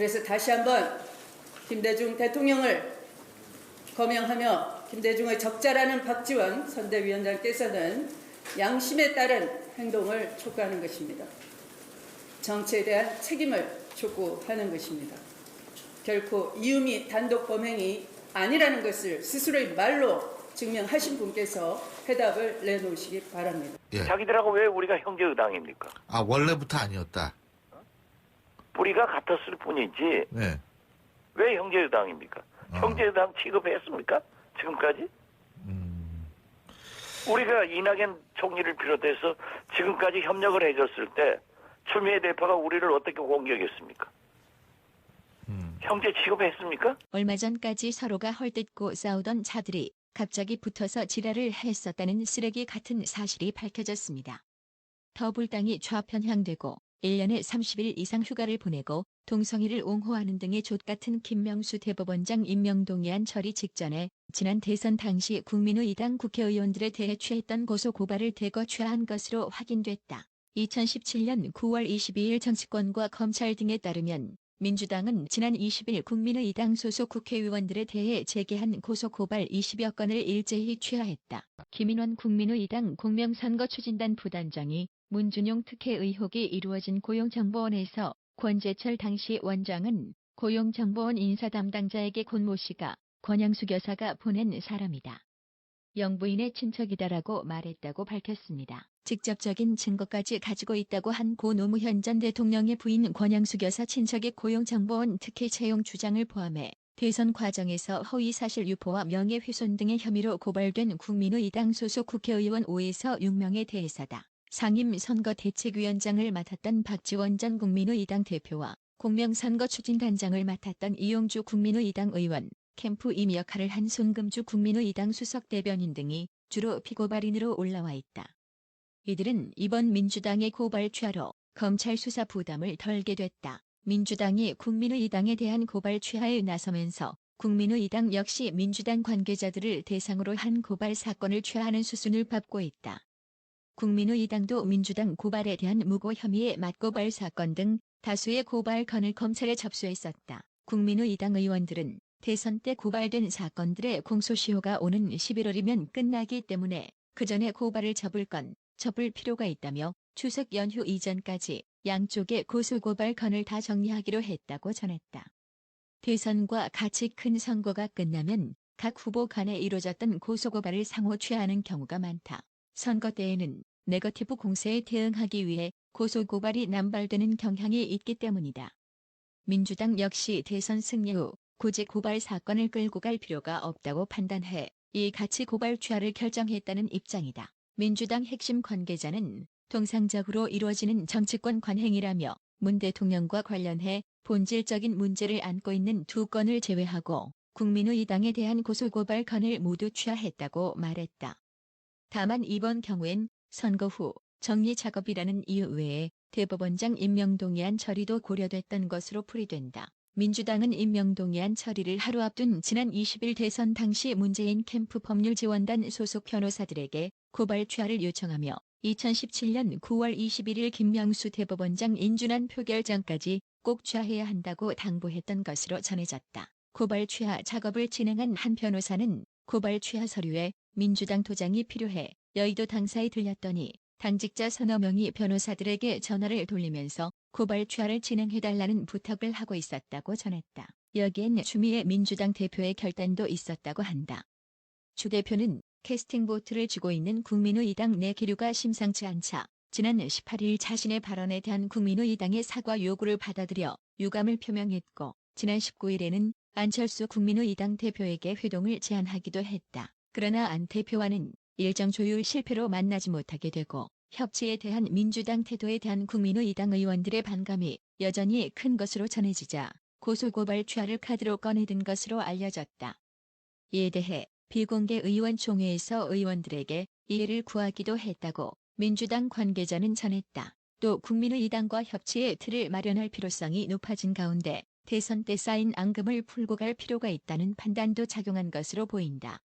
그래서 다시 한번 김대중 대통령을 거명하며 김대중의 적자라는 박지원 선대위원장께서는 양심에 따른 행동을 촉구하는 것입니다. 정치에 대한 책임을 촉구하는 것입니다. 결코 이음이 단독 범행이 아니라는 것을 스스로의 말로 증명하신 분께서 해답을 내놓으시기 바랍니다. 예. 자기들하고 왜 우리가 형제의당입니까? 아, 원래부터 아니었다. 뿌리가 같았을 뿐이지 네. 왜 형제의당입니까? 형제의당 취급했습니까? 지금까지? 우리가 이낙연 총리를 비롯해서 지금까지 협력을 해줬을 때 추미애 대표가 우리를 어떻게 공격했습니까? 형제 취급했습니까? 얼마 전까지 서로가 헐뜯고 싸우던 자들이 갑자기 붙어서 지랄을 했었다는 쓰레기 같은 사실이 밝혀졌습니다. 더불당이 좌편향되고 1년에 30일 이상 휴가를 보내고 동성애를 옹호하는 등의 족같은 김명수 대법원장 임명동의안 처리 직전에 지난 대선 당시 국민의당 국회의원들에 대해 취했던 고소고발을 대거 취하한 것으로 확인됐다. 2017년 9월 22일 정치권과 검찰 등에 따르면 민주당은 지난 20일 국민의당 소속 국회의원들에 대해 제기한 고소고발 20여 건을 일제히 취하했다. 김인원 국민의당 공명선거 추진단 부단장이 문준용 특혜 의혹이 이루어진 고용정보원에서 권재철 당시 원장은 고용정보원 인사 담당자에게 권모 씨가 권양숙 여사가 보낸 사람이다. 영부인의 친척이다라고 말했다고 밝혔습니다. 직접적인 증거까지 가지고 있다고 한 고 노무현 전 대통령의 부인 권양숙 여사 친척의 고용정보원 특혜 채용 주장을 포함해 대선 과정에서 허위사실 유포와 명예훼손 등의 혐의로 고발된 국민의당 소속 국회의원 5에서 6명에 대해서다. 상임선거대책위원장을 맡았던 박지원 전 국민의당 대표와 공명선거추진단장을 맡았던 이용주 국민의당 의원, 캠프 임 역할을 한 손금주 국민의당 수석대변인 등이 주로 피고발인으로 올라와 있다. 이들은 이번 민주당의 고발 취하로 검찰 수사 부담을 덜게 됐다. 민주당이 국민의당에 대한 고발 취하에 나서면서 국민의당 역시 민주당 관계자들을 대상으로 한 고발 사건을 취하하는 수순을 밟고 있다. 국민의당도 민주당 고발에 대한 무고 혐의의 맞고발 사건 등 다수의 고발건을 검찰에 접수했었다. 국민의당 의원들은 대선 때 고발된 사건들의 공소시효가 오는 11월이면 끝나기 때문에 그 전에 고발을 접을 필요가 있다며 추석 연휴 이전까지 양쪽의 고소고발건을 다 정리하기로 했다고 전했다. 대선과 같이 큰 선거가 끝나면 각 후보 간에 이루어졌던 고소고발을 상호 취하는 경우가 많다. 선거 때에는 네거티브 공세에 대응하기 위해 고소고발이 남발되는 경향이 있기 때문이다. 민주당 역시 대선 승리 후 굳이 고발 사건을 끌고 갈 필요가 없다고 판단해 이 가치 고발 취하를 결정했다는 입장이다. 민주당 핵심 관계자는 통상적으로 이루어지는 정치권 관행이라며 문 대통령과 관련해 본질적인 문제를 안고 있는 두 건을 제외하고 국민의당에 대한 고소고발 건을 모두 취하했다고 말했다. 다만 이번 경우엔 선거 후 정리 작업이라는 이유 외에 대법원장 임명동의안 처리도 고려됐던 것으로 풀이된다. 민주당은 임명동의안 처리를 하루 앞둔 지난 20일 대선 당시 문재인 캠프 법률지원단 소속 변호사들에게 고발 취하를 요청하며 2017년 9월 21일 김명수 대법원장 인준안 표결 전까지 꼭 취하해야 한다고 당부했던 것으로 전해졌다. 고발 취하 작업을 진행한 한 변호사는 고발 취하 서류에 민주당 도장이 필요해 여의도 당사에 들렸더니 당직자 서너 명이 변호사들에게 전화를 돌리면서 고발 취하를 진행해달라는 부탁을 하고 있었다고 전했다. 여기엔 추미애 민주당 대표의 결단도 있었다고 한다. 주 대표는 캐스팅 보트를 쥐고 있는 국민의당 내 기류가 심상치 않자 지난 18일 자신의 발언에 대한 국민의당의 사과 요구를 받아들여 유감을 표명했고 지난 19일에는 안철수 국민의당 대표에게 회동을 제안하기도 했다. 그러나 안 대표와는 일정 조율 실패로 만나지 못하게 되고 협치에 대한 민주당 태도에 대한 국민의당 의원들의 반감이 여전히 큰 것으로 전해지자 고소고발 취하를 카드로 꺼내든 것으로 알려졌다. 이에 대해 비공개 의원총회에서 의원들에게 이해를 구하기도 했다고 민주당 관계자는 전했다. 또 국민의당과 협치의 틀을 마련할 필요성이 높아진 가운데 대선 때 쌓인 앙금을 풀고 갈 필요가 있다는 판단도 작용한 것으로 보인다.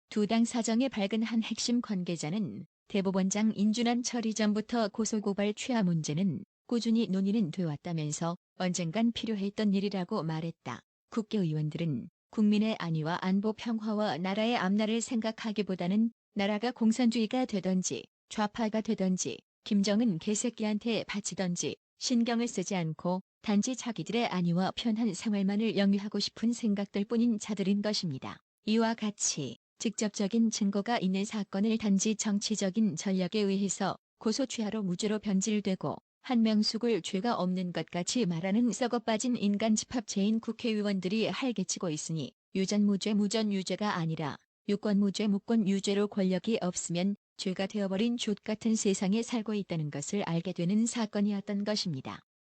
두 당 사정에 밝은 한 핵심 관계자는 대법원장 인준안 처리 전부터 고소고발 취하 문제는 꾸준히 논의는 되었다면서 언젠간 필요했던 일이라고 말했다. 국회의원들은 국민의 안위와 안보 평화와 나라의 앞날을 생각하기보다는 나라가 공산주의가 되든지 좌파가 되든지 김정은 개새끼한테 바치든지 신경을 쓰지 않고 단지 자기들의 안위와 편한 생활만을 영위하고 싶은 생각들뿐인 자들인 것입니다. 이와 같이 직접적인 증거가 있는 사건을 단지 정치적인 전략에 의해서 고소취하로 무죄로 변질되고 한명숙을 죄가 없는 것 같이 말하는 썩어빠진 인간 집합체인 국회의원들이 활개치고 있으니 유전무죄 무전유죄가 아니라 유권무죄 무권유죄로 권력이 없으면 죄가 되어버린 족같은 세상에 살고 있다는 것을 알게 되는 사건이었던 것입니다.